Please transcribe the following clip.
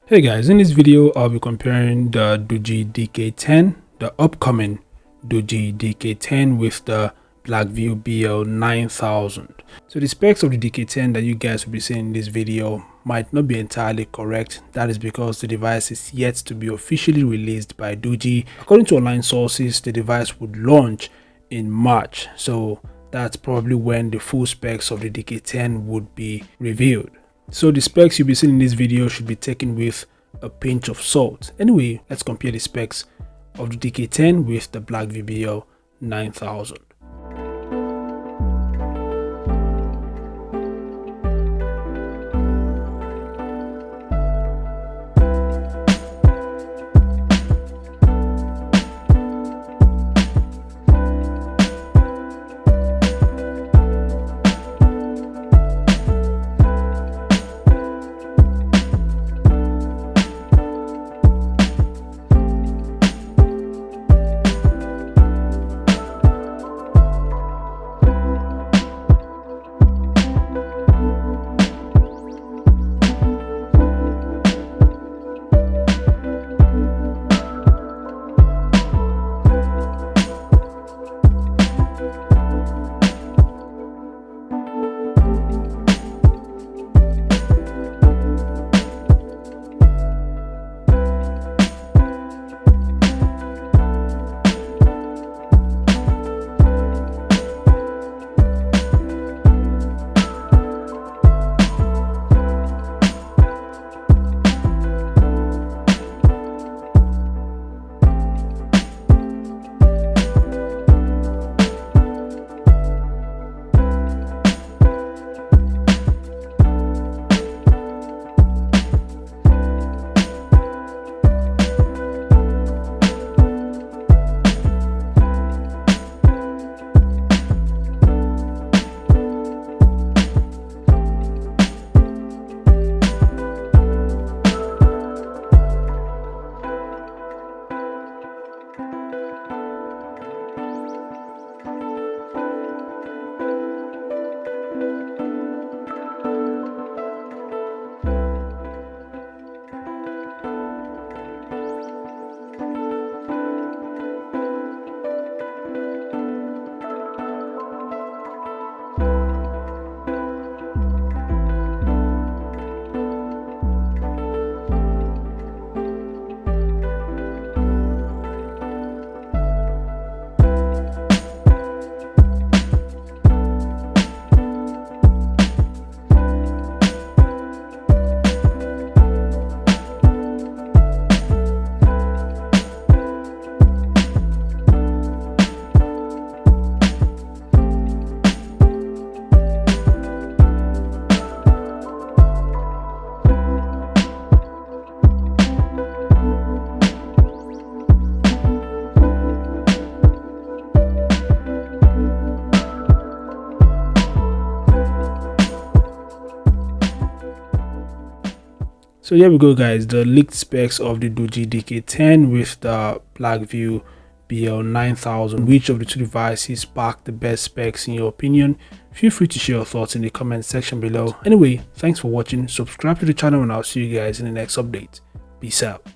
Hey guys, in this video I'll be comparing the Doogee DK10, the upcoming Doogee DK10 with the Blackview BL9000. So the specs of the DK10 that you guys will be seeing in this video might not be entirely correct. That is because the device is yet to be officially released by Doogee. According to online sources, the device would launch in March, so that's probably when the full specs of the DK10 would be revealed. So the specs you'll be seeing in this video should be taken with a pinch of salt. Anyway, let's compare the specs of the DK10 with the Blackview BL9000. So here we go guys, the leaked specs of the Doogee DK10 with the Blackview BL9000. Which of the two devices pack the best specs in your opinion? Feel free to share your thoughts in the comment section below. Anyway, thanks for watching, subscribe to the channel, and I'll see you guys in the next update. Peace out.